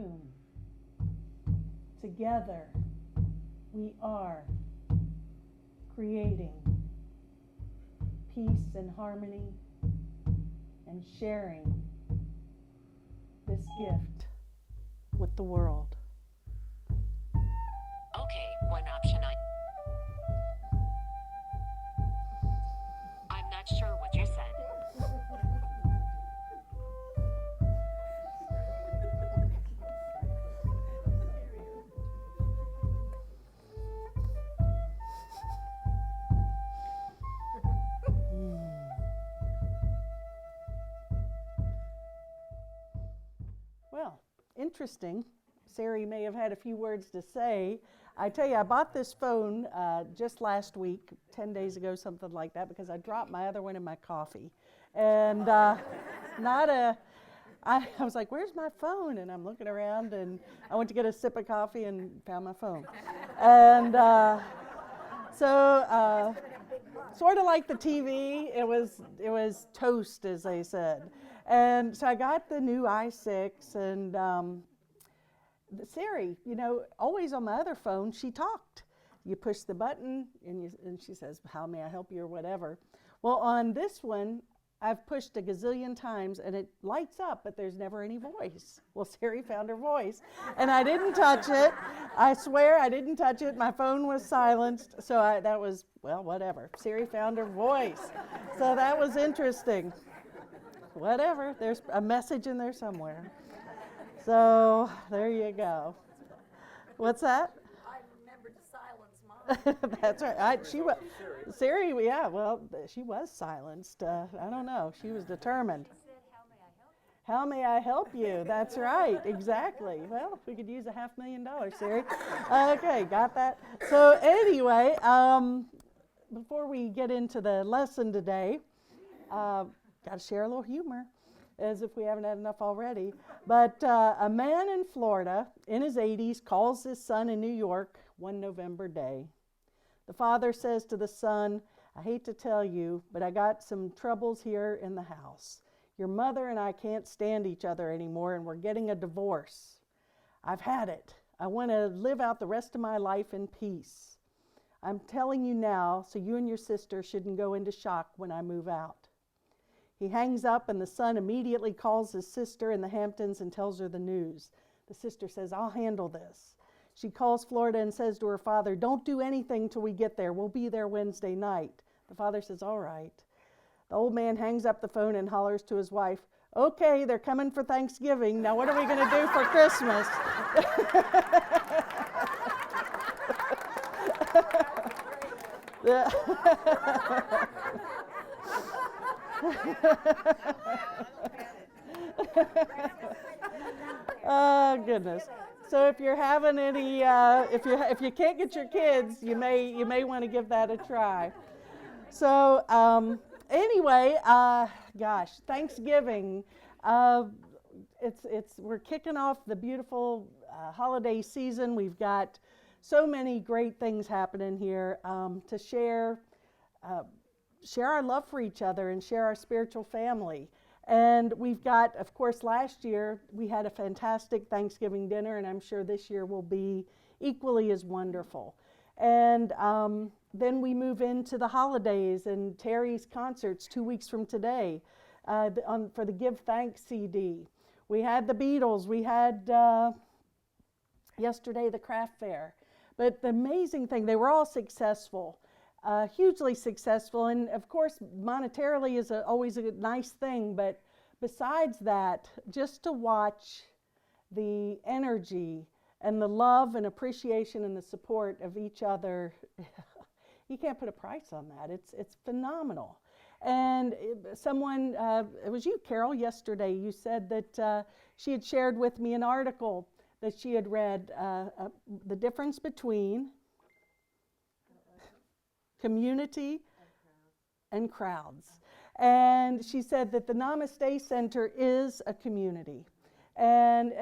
cocoon. Together, we are creating peace and harmony and sharing this gift with the world. Okay, one option I'm not sure what you said. Well, interesting. Sari may have had a few words to say. I tell you, I bought this phone just last week, 10 days ago, something like that, because I dropped my other one in my coffee. And I was like, where's my phone? And I'm looking around, and I went to get a sip of coffee and found my phone. And so sort of like the TV, it was toast, as they said. And so I got the new i6, and Sari, always on my other phone, she talked. You push the button, and she says, how may I help you, or whatever. Well, on this one, I've pushed a gazillion times, and it lights up, but there's never any voice. Well, Sari found her voice, and I didn't touch it. I swear I didn't touch it. My phone was silenced, so that was, well, whatever. Sari found her voice. So that was interesting. Whatever, there's a message in there somewhere. So there you go. What's that? I remember to silence mine. That's right. She was Sari. Yeah. Well, she was silenced. I don't know. She was determined. She said, how may I help you? How may I help you? That's right. Exactly. Well, we could use $500,000, Sari. Okay, got that. So anyway, before we get into the lesson today, got to share a little humor, as if we haven't had enough already. But a man in Florida in his 80s calls his son in New York one November day. The father says to the son, I hate to tell you, but I got some troubles here in the house. Your mother and I can't stand each other anymore, and we're getting a divorce. I've had it. I want to live out the rest of my life in peace. I'm telling you now, so you and your sister shouldn't go into shock when I move out. He hangs up, and the son immediately calls his sister in the Hamptons and tells her the news. The sister says, I'll handle this. She calls Florida and says to her father, don't do anything till we get there. We'll be there Wednesday night. The father says, all right. The old man hangs up the phone and hollers to his wife, okay, they're coming for Thanksgiving. Now what are we going to do for Christmas? Oh goodness! So if you're having any, if you can't get your kids, you may want to give that a try. So anyway, gosh, Thanksgiving. We're kicking off the beautiful holiday season. We've got so many great things happening here to share our love for each other and share our spiritual family. And we've got, of course, last year we had a fantastic Thanksgiving dinner, and I'm sure this year will be equally as wonderful. And then we move into the holidays and Terry's concerts 2 weeks from today for the Give Thanks CD. We had the Beatles. We had yesterday the craft fair. But the amazing thing, they were all successful. Hugely successful, and of course monetarily is always a nice thing, but besides that, just to watch the energy and the love and appreciation and the support of each other, you can't put a price on that. It's phenomenal. And someone, it was you, Carol, yesterday, you said that she had shared with me an article that she had read, the difference between community and crowds. And she said that the Namaste Center is a community. And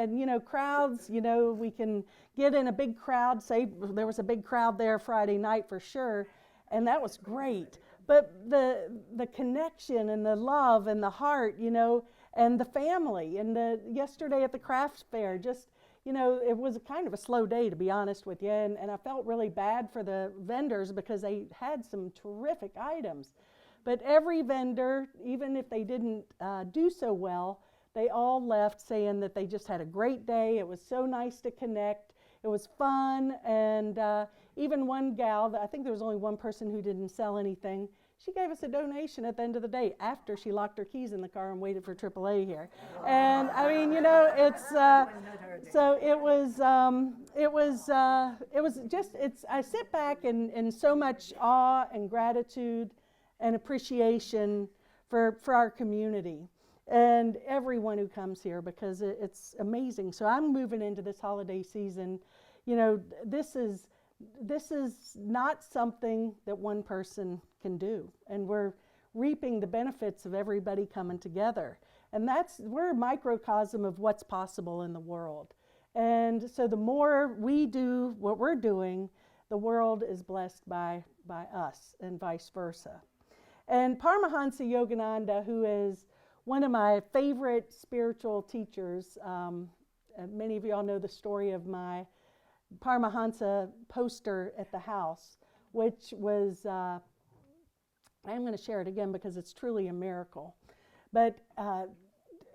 crowds, we can get in a big crowd, say there was a big crowd there Friday night for sure, and that was great. But the connection and the love and the heart, and the family, and yesterday at the craft fair, just, it was kind of a slow day, to be honest with you, and I felt really bad for the vendors because they had some terrific items. But every vendor, even if they didn't do so well, they all left saying that they just had a great day. It was so nice to connect. It was fun, and even one gal, I think there was only one person who didn't sell anything, she gave us a donation at the end of the day after she locked her keys in the car and waited for AAA here. And I mean, it's so it was just I sit back in so much awe and gratitude and appreciation for our community and everyone who comes here, because it's amazing. So I'm moving into this holiday season. This is not something that one person can do, and we're reaping the benefits of everybody coming together. And we're a microcosm of what's possible in the world. And so the more we do what we're doing, the world is blessed by us, and vice versa. And Paramahansa Yogananda, who is one of my favorite spiritual teachers, many of you all know the story of my Paramahansa poster at the house, which was, I'm going to share it again because it's truly a miracle. But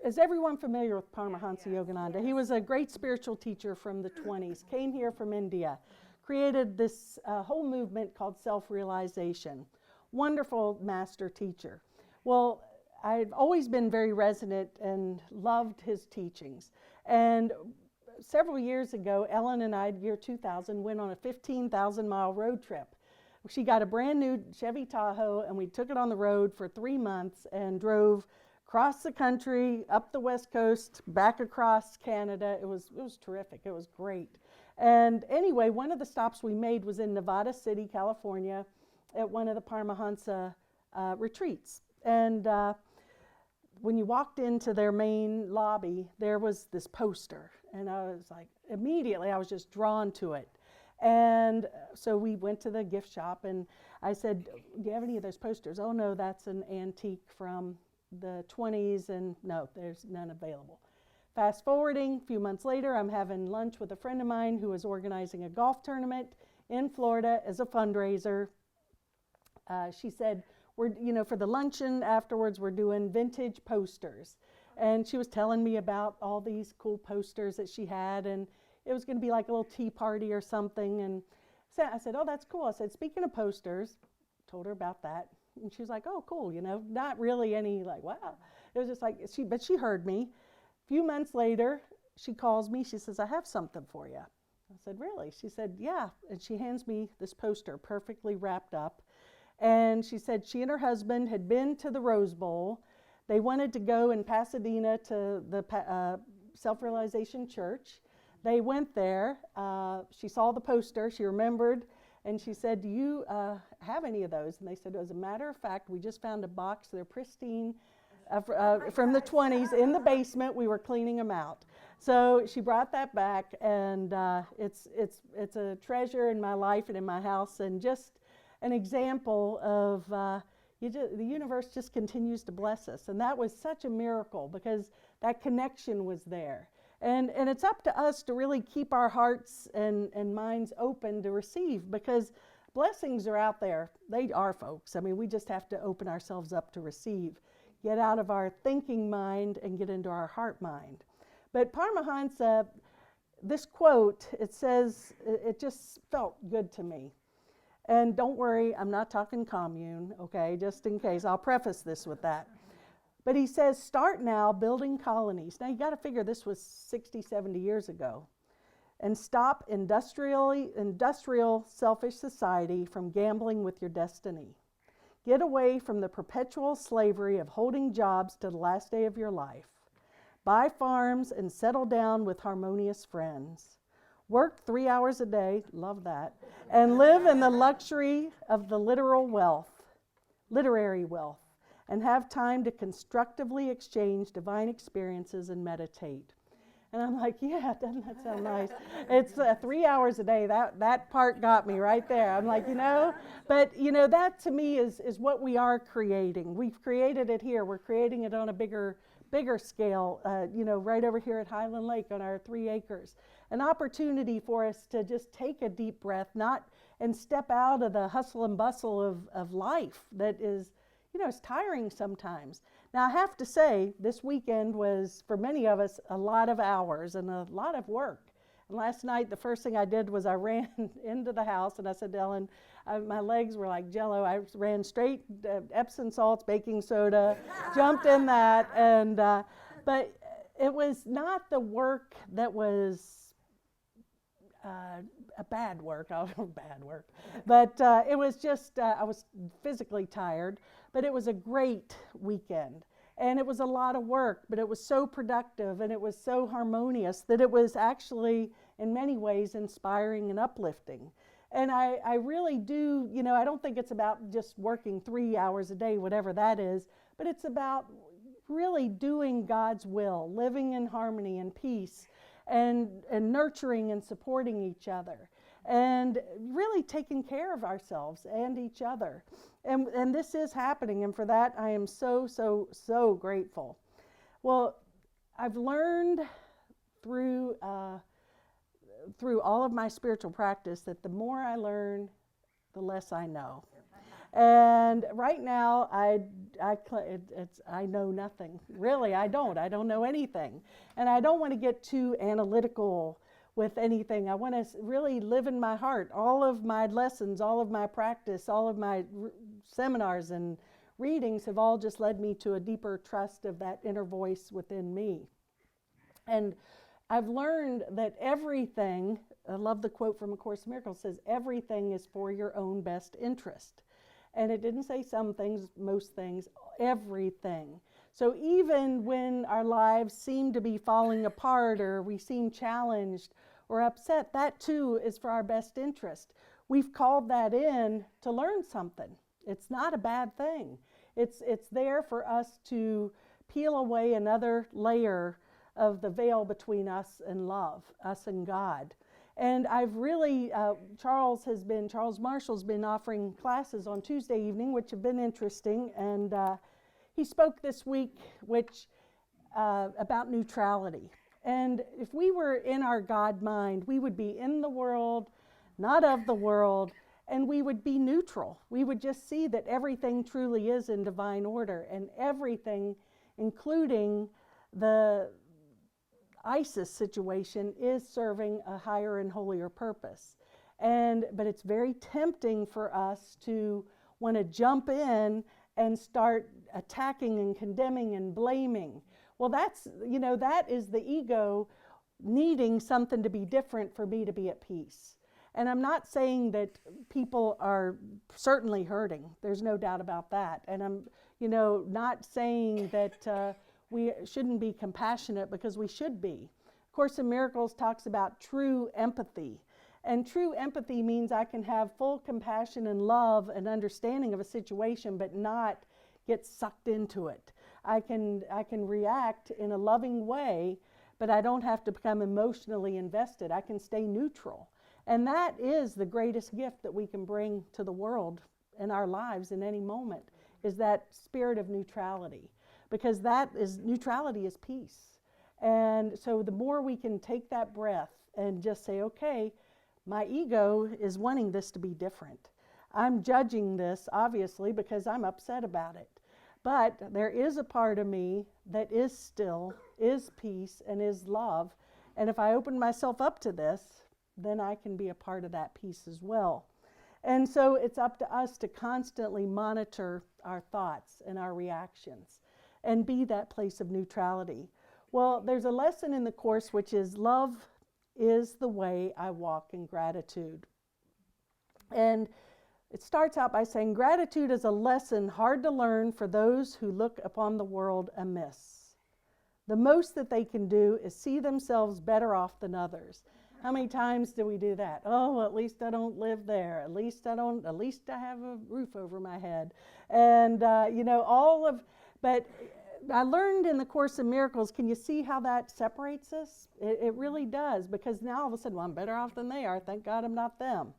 is everyone familiar with Paramahansa Yogananda? He was a great spiritual teacher from the 20s, came here from India, created this whole movement called self-realization. Wonderful master teacher. Well, I've always been very resonant and loved his teachings. And several years ago, Ellen and I, year 2000, went on a 15,000-mile road trip. She got a brand new Chevy Tahoe, and we took it on the road for 3 months and drove across the country, up the West Coast, back across Canada. It was terrific. It was great. And anyway, one of the stops we made was in Nevada City, California, at one of the Paramahansa retreats. And when you walked into their main lobby, there was this poster. And I was like, immediately, I was just drawn to it. And so we went to the gift shop, and I said, do you have any of those posters? Oh, no, that's an antique from the 20s, and no, there's none available. Fast forwarding, a few months later, I'm having lunch with a friend of mine who is organizing a golf tournament in Florida as a fundraiser. She said, for the luncheon afterwards, we're doing vintage posters. And she was telling me about all these cool posters that she had, and it was going to be like a little tea party or something. And so I said, oh, that's cool. I said, speaking of posters, told her about that. And she was like, oh, cool, not really any wow. It was just like, but she heard me. A few months later, she calls me. She says, I have something for you. I said, really? She said, yeah. And she hands me this poster, perfectly wrapped up. And she said she and her husband had been to the Rose Bowl. They wanted to go in Pasadena to the Self-Realization Church. They went there. She saw the poster. She remembered. And she said, do you have any of those? And they said, as a matter of fact, we just found a box. They're pristine from the 20s in the basement. We were cleaning them out. So she brought that back, and it's a treasure in my life and in my house, and just an example of the universe just continues to bless us. And that was such a miracle because that connection was there. And it's up to us to really keep our hearts and minds open to receive, because blessings are out there. They are, folks. I mean, we just have to open ourselves up to receive. Get out of our thinking mind and get into our heart mind. But Paramahansa, this quote, it says, it just felt good to me. And don't worry, I'm not talking commune, okay, just in case. I'll preface this with that. But he says, start now building colonies. Now, you got to figure this was 60, 70 years ago. And stop industrial selfish society from gambling with your destiny. Get away from the perpetual slavery of holding jobs to the last day of your life. Buy farms and settle down with harmonious friends. Work 3 hours a day, love that, and live in the luxury of the literary wealth, and have time to constructively exchange divine experiences and meditate. And I'm like, yeah, doesn't that sound nice? It's 3 hours a day. That part got me right there. I'm like, but that to me is what we are creating. We've created it here. We're creating it on a bigger bigger scale, right over here at Highland Lake on our 3 acres. An opportunity for us to just take a deep breath, and step out of the hustle and bustle of life that is, it's tiring sometimes. Now, I have to say, this weekend was, for many of us, a lot of hours and a lot of work. And last night, the first thing I did was I ran into the house, and I said to Ellen, my legs were like jello. I ran straight Epsom salts, baking soda, jumped in that, and but it was not the work that was a bad work, but it was just, I was physically tired, but it was a great weekend. And it was a lot of work, but it was so productive and it was so harmonious that it was actually, in many ways, inspiring and uplifting. And I really do, I don't think it's about just working 3 hours a day, whatever that is, but it's about really doing God's will, living in harmony and peace, and nurturing and supporting each other, and really taking care of ourselves and each other. And this is happening, and for that I am so, so, so grateful. Well, I've learned through all of my spiritual practice that the more I learn, the less I know. And right now, I know nothing. Really, I don't know anything. And I don't want to get too analytical with anything. I want to really live in my heart. All of my lessons, all of my practice, all of my seminars and readings have all just led me to a deeper trust of that inner voice within me. And I've learned that everything, I love the quote from A Course in Miracles, says everything is for your own best interest. And it didn't say some things, most things, everything. So even when our lives seem to be falling apart or we seem challenged or upset, that too is for our best interest. We've called that in to learn something. It's not a bad thing. It's there for us to peel away another layer of the veil between us and love, us and God. And I've really, Charles Marshall's been offering classes on Tuesday evening, which have been interesting. And he spoke this week, about neutrality. And if we were in our God mind, we would be in the world, not of the world, and we would be neutral. We would just see that everything truly is in divine order, and everything, including the ISIS situation, is serving a higher and holier purpose. But it's very tempting for us to want to jump in and start attacking and condemning and blaming. Well, that is the ego needing something to be different for me to be at peace. And I'm not saying that people are certainly hurting. There's no doubt about that. And I'm, not saying that we shouldn't be compassionate, because we should be. Course in Miracles talks about true empathy. And true empathy means I can have full compassion and love and understanding of a situation, but not get sucked into it. I can react in a loving way, but I don't have to become emotionally invested. I can stay neutral. And that is the greatest gift that we can bring to the world in our lives in any moment, is that spirit of neutrality. Because neutrality is peace. And so the more we can take that breath and just say, okay, my ego is wanting this to be different. I'm judging this, obviously, because I'm upset about it. But there is a part of me that is still, is peace, and is love. And if I open myself up to this, then I can be a part of that peace as well. And so it's up to us to constantly monitor our thoughts and our reactions and be that place of neutrality. Well, there's a lesson in the Course which is, love is the way I walk in gratitude. And it starts out by saying, gratitude is a lesson hard to learn for those who look upon the world amiss. The most that they can do is see themselves better off than others. How many times do we do that? Oh, at least I don't live there. At least I have a roof over my head. And, but I learned in the Course in Miracles, can you see how that separates us? It really does, because now all of a sudden, well, I'm better off than they are. Thank God I'm not them.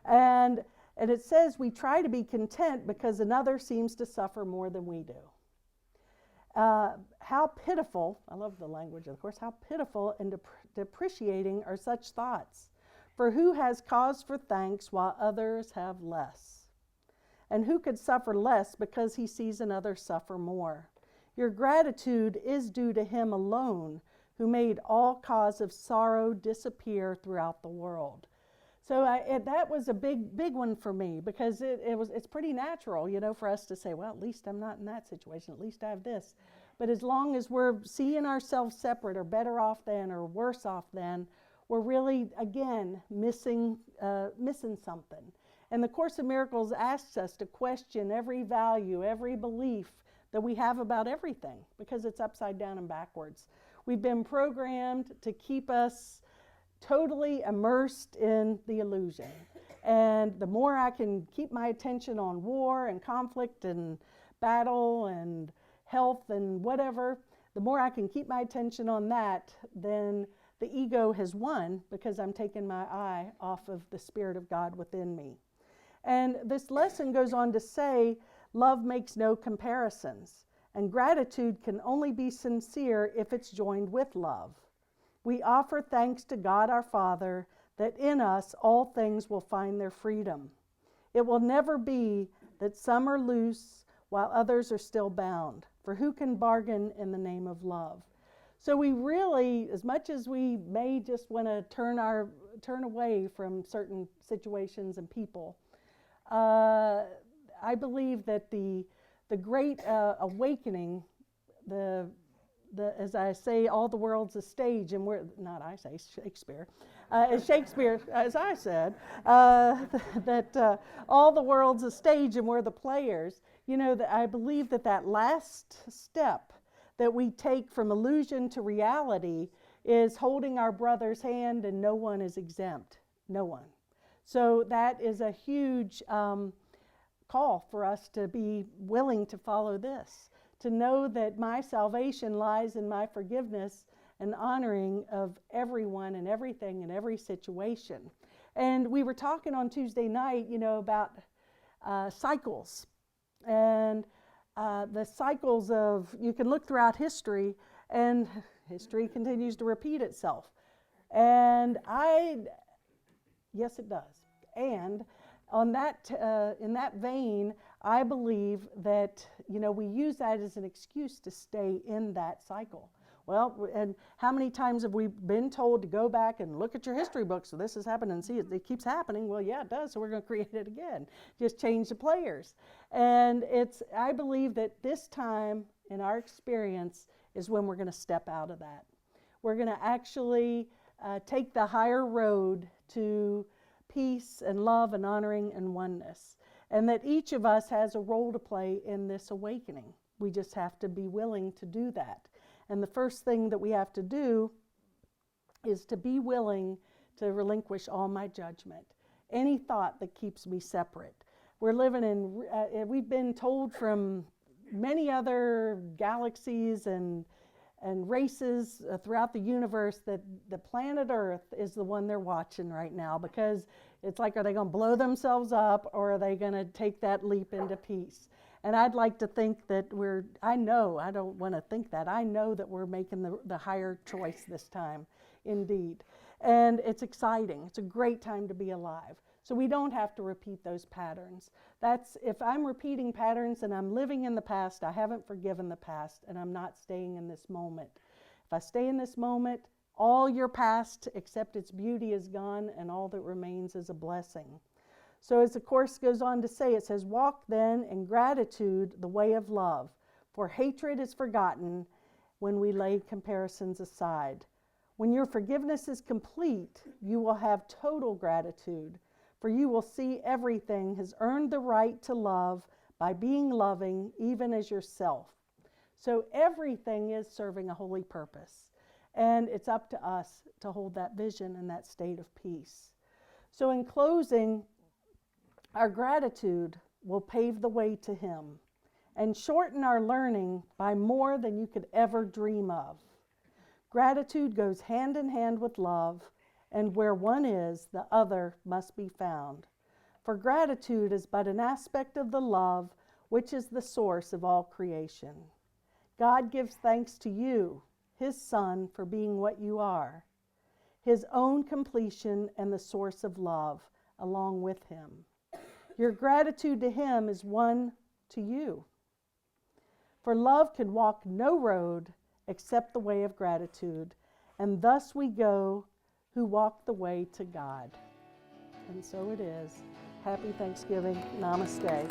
And it says we try to be content because another seems to suffer more than we do. how pitiful, I love the language of the Course, how pitiful and depreciating are such thoughts. For who has cause for thanks while others have less? And who could suffer less because he sees another suffer more? Your gratitude is due to him alone, who made all cause of sorrow disappear throughout the world. So that was a big one for me, because it's pretty natural, for us to say, well, at least I'm not in that situation, at least I have this. But as long as we're seeing ourselves separate or better off than or worse off than, we're really, again, missing something. And the Course in Miracles asks us to question every value, every belief that we have about everything, because it's upside down and backwards. We've been programmed to keep us totally immersed in the illusion. And the more I can keep my attention on war and conflict and battle and health and whatever, the more I can keep my attention on that, then the ego has won, because I'm taking my eye off of the Spirit of God within me. And this lesson goes on to say, love makes no comparisons, and gratitude can only be sincere if it's joined with love. We offer thanks to God our Father that in us all things will find their freedom. It will never be that some are loose while others are still bound, for who can bargain in the name of love? So we really, as much as we may just want to turn away from certain situations and people, I believe that the great awakening, as I say, all the world's a stage, and we're not I say Shakespeare, as I said, that all the world's a stage and we're the players. That I believe that last step that we take from illusion to reality is holding our brother's hand, and no one is exempt. No one. So that is a huge call for us to be willing to follow this, to know that my salvation lies in my forgiveness and honoring of everyone and everything in every situation. And we were talking on Tuesday night, about cycles. And the cycles of, you can look throughout history, and history continues to repeat itself. And yes, it does. And on that, in that vein, I believe that, we use that as an excuse to stay in that cycle. Well, and how many times have we been told to go back and look at your history books? So this has happened, and see, it keeps happening. Well, yeah, it does, so we're going to create it again. Just change the players. And I believe that this time in our experience is when we're going to step out of that. We're going to actually take the higher road to peace and love and honoring and oneness. And that each of us has a role to play in this awakening. We just have to be willing to do that. And the first thing that we have to do is to be willing to relinquish all my judgment, any thought that keeps me separate. We're living in, we've been told from many other galaxies and races throughout the universe that the planet Earth is the one they're watching right now, because it's like, are they going to blow themselves up, or are they going to take that leap into peace? And I'd like to think that I don't want to think that, I know that we're making the higher choice this time, indeed. And it's exciting. It's a great time to be alive. So we don't have to repeat those patterns. If I'm repeating patterns and I'm living in the past, I haven't forgiven the past, and I'm not staying in this moment. If I stay in this moment, all your past except its beauty is gone, and all that remains is a blessing. So as the Course goes on to say, it says, walk then in gratitude the way of love, for hatred is forgotten when we lay comparisons aside. When your forgiveness is complete, you will have total gratitude, for you will see everything has earned the right to love by being loving, even as yourself. So everything is serving a holy purpose, and it's up to us to hold that vision and that state of peace. So in closing, our gratitude will pave the way to Him and shorten our learning by more than you could ever dream of. Gratitude goes hand in hand with love, and where one is, the other must be found. For gratitude is but an aspect of the love which is the source of all creation. God gives thanks to you, His Son, for being what you are, His own completion and the source of love, along with Him. Your gratitude to Him is one to you. For love can walk no road except the way of gratitude, and thus we go who walk the way to God. And so it is. Happy Thanksgiving. Namaste.